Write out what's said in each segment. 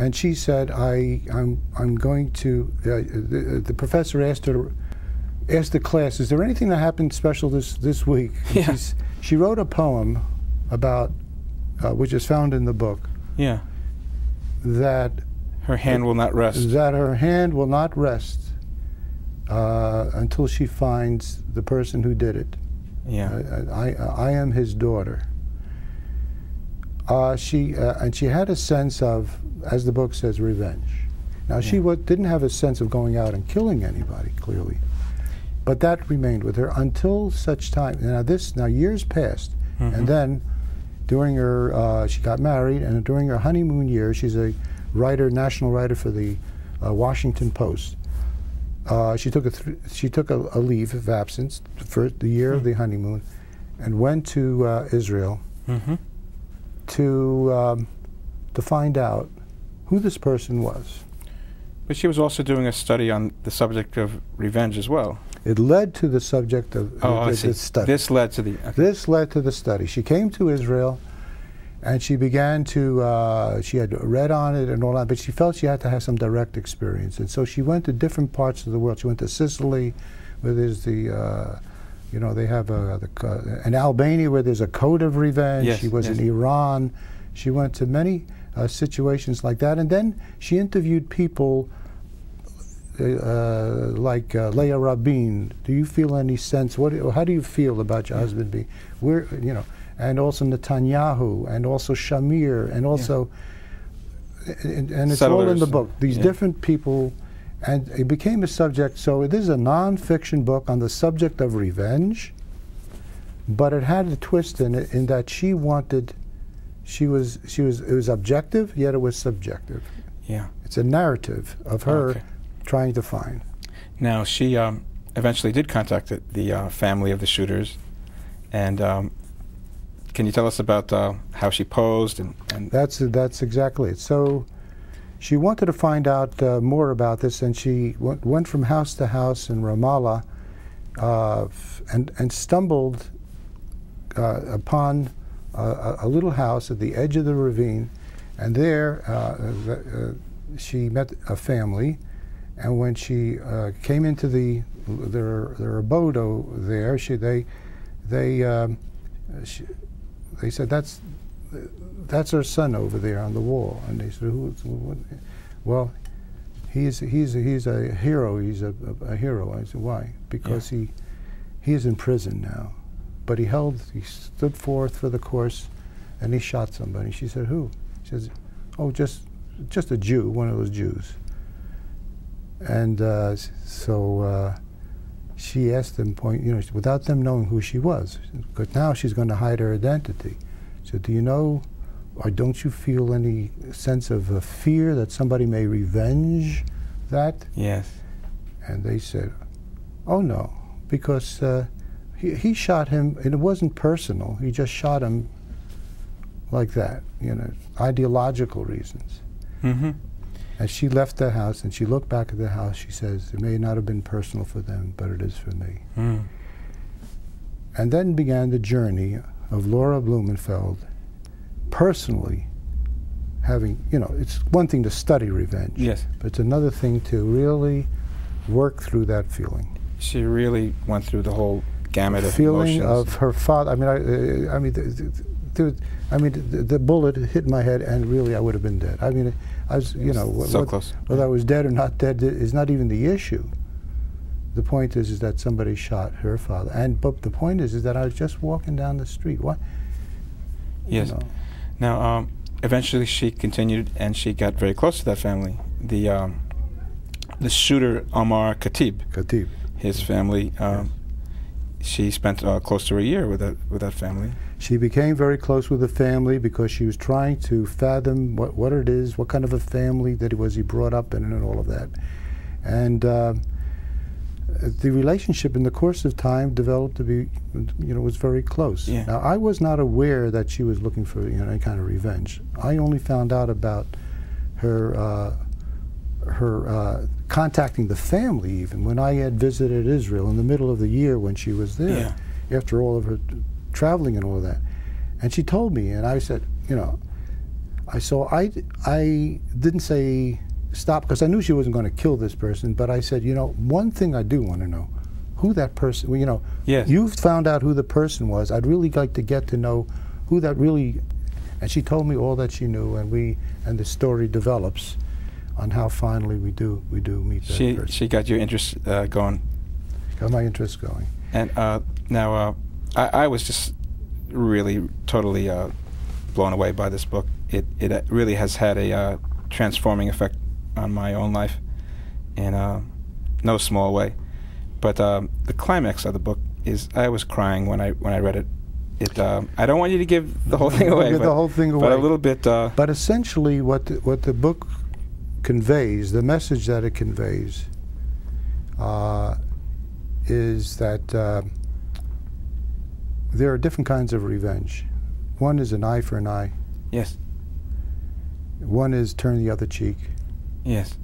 And she said, I'm going to, the professor asked the class, is there anything that happened special this week? Yeah. She wrote a poem about, which is found in the book. Yeah. That her hand will not rest. That her hand will not rest until she finds the person who did it. Yeah. I am his daughter. And she had a sense of, as the book says, revenge. Now, she didn't have a sense of going out and killing anybody, clearly. But that remained with her until such time. Now years passed, and then during her, she got married, and during her honeymoon year, she's a writer, national writer for the Washington Post. She took a leave of absence for the year of the honeymoon, and went to Israel to find out who this person was. But she was also doing a study on the subject of revenge as well. It led to the subject of the study. This led to the... Okay. This led to the study. She came to Israel, and she began to, she had read on it and all that, but she felt she had to have some direct experience. And so she went to different parts of the world. She went to Sicily, where there's the, you know, they have in Albania, where there's a code of revenge. Yes, she was in Iran. She went to many situations like that. And then she interviewed people like Leah Rabin. Do you feel any sense? How do you feel about your husband being? You know, and also Netanyahu, and also Shamir, and also, and it's all in the book. These different people, and it became a subject. So it is a non-fiction book on the subject of revenge, but it had a twist in it, in that she wanted, it was objective, yet it was subjective. Yeah, it's a narrative of her trying to find. Now, she eventually did contact the family of the shooters, and can you tell us about how she posed? And That's exactly it. So she wanted to find out more about this, and she went from house to house in Ramallah and stumbled upon a little house at the edge of the ravine, and there she met a family. And when she came into their abode there, they said, that's our son over there on the wall. And they said, what? Well, he's a hero. He's a hero. I said, why? Because he is in prison now. But he stood forth for the course, and he shot somebody. She said, who? She says, oh, just a Jew, one of those Jews. And so she asked them, without them knowing who she was, because now she's going to hide her identity. So, do you know, or don't you feel any sense of fear that somebody may revenge that? Yes. And they said, oh no, because he shot him, and it wasn't personal. He just shot him like that, ideological reasons. As she left the house and she looked back at the house, she says, it may not have been personal for them, but it is for me. And then began the journey of Laura Blumenfeld personally having, it's one thing to study revenge. Yes. But it's another thing to really work through that feeling. She really went through the whole gamut of feeling emotions. Of her father. The bullet hit my head, and really I would have been dead. I mean, I was, so close. Whether I was dead or not dead is not even the issue. The point is that somebody shot her father, but the point is that I was just walking down the street. What? Yes. Now, eventually she continued, and she got very close to that family. The shooter, Omar Khatib. His family. She spent close to a year with that family. She became very close with the family because she was trying to fathom what it is, what kind of a family that he brought up in, and all of that. And the relationship in the course of time developed to be, was very close. Yeah. Now, I was not aware that she was looking for, any kind of revenge. I only found out about her contacting the family even when I had visited Israel in the middle of the year when she was there, after all of her traveling and all of that. And she told me, and I said, So I didn't say stop, because I knew she wasn't going to kill this person, but I said, you know, one thing I do want to know, who that person, well, you know, yes. You've found out who the person was. I'd really like to get to know who that really, and she told me all that she knew, and the story develops on how finally we do meet that person. She got your interest going. Got my interest going. And now I was just really totally blown away by this book. It really has had a transforming effect on my own life in no small way. But the climax of the book is, I was crying when I read it. I don't want you to give the whole thing away. The whole thing away. But a little bit. But essentially, what the book conveys, the message that it conveys, is that there are different kinds of revenge. One is an eye for an eye. Yes. One is turn the other cheek. Yes.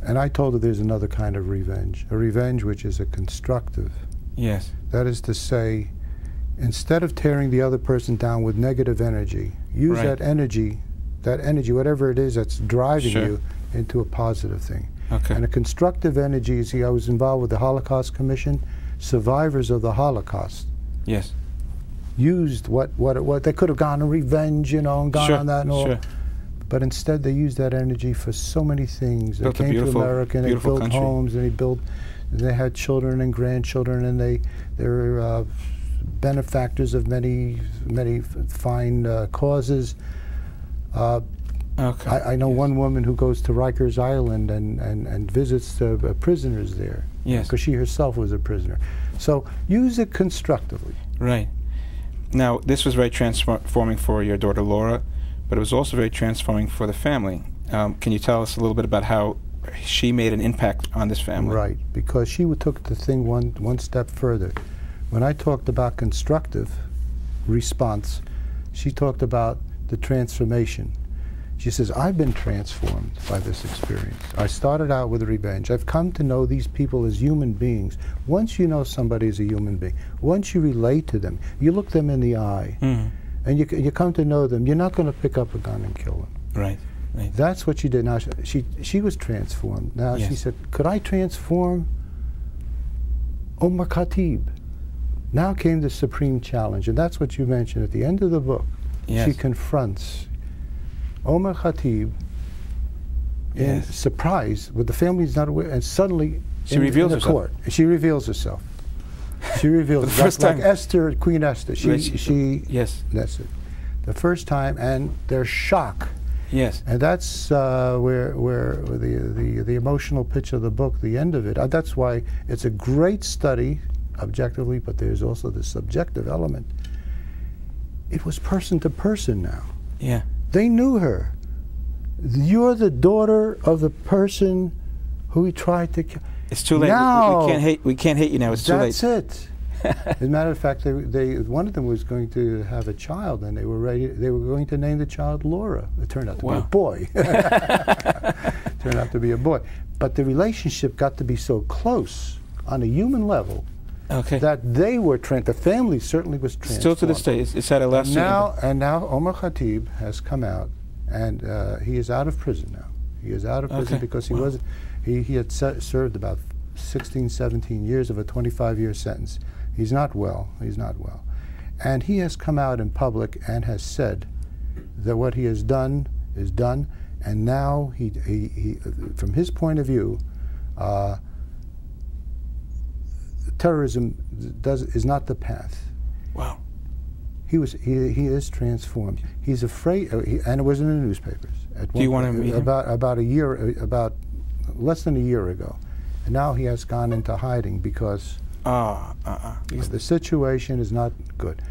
And I told her there's another kind of revenge, a revenge which is a constructive. Yes. That is to say, instead of tearing the other person down with negative energy, use that energy, whatever it is that's driving you, into a positive thing. Okay. And a constructive energy, see, I was involved with the Holocaust Commission. Survivors of the Holocaust. Yes. Used what they could have gone on revenge, you know, and gone on that and all. Sure. But instead they used that energy for so many things. Built they came to America and they built country. homes, and they had children and grandchildren, and they were benefactors of many fine causes. Okay. I know one woman who goes to Rikers Island and visits the prisoners there. Yes. Because she herself was a prisoner. So use it constructively. Right. Now, this was very transforming for your daughter Laura, but it was also very transforming for the family. Can you tell us a little bit about how she made an impact on this family? Right, because she took the thing one step further. When I talked about constructive response, she talked about the transformation. She says, I've been transformed by this experience. I started out with revenge. I've come to know these people as human beings. Once you know somebody as a human being, once you relate to them, you look them in the eye, and you come to know them, you're not going to pick up a gun and kill them. Right. Right. That's what she did. Now, she was transformed. Now, she said, could I transform Omar Khatib? Now came the supreme challenge, and that's what you mentioned at the end of the book. She confronts Omar Khatib in surprise, with the family's not aware, and suddenly she reveals herself. Court. She reveals herself. She reveals the first time. Like Esther, Queen Esther. Yes. That's it. The first time, and their shock. Yes. And that's where the emotional pitch of the book, the end of it. That's why it's a great study, objectively, but there's also the subjective element. It was person to person now. Yeah. They knew her. You're the daughter of the person who he tried to kill. It's too late. Now, we can't hate you now. It's too late. That's it. As a matter of fact, one of them was going to have a child, and they were going to name the child Laura. It turned out to be a boy. Turned out to be a boy. But the relationship got to be so close on a human level that they were the family certainly was transformed. Still to this day, it's had a lasting impact. And now Omar Khatib has come out, and he is out of prison now. He is out of prison because he had served about 16, 17 years of a 25-year sentence. He's not well. He's not well. And he has come out in public and has said that what he has done is done, and now he from his point of view, terrorism is not the path. Wow. He is transformed. He's afraid, and it was in the newspapers. Do you want to meet him? About less than a year ago, and now he has gone into hiding because the situation is not good.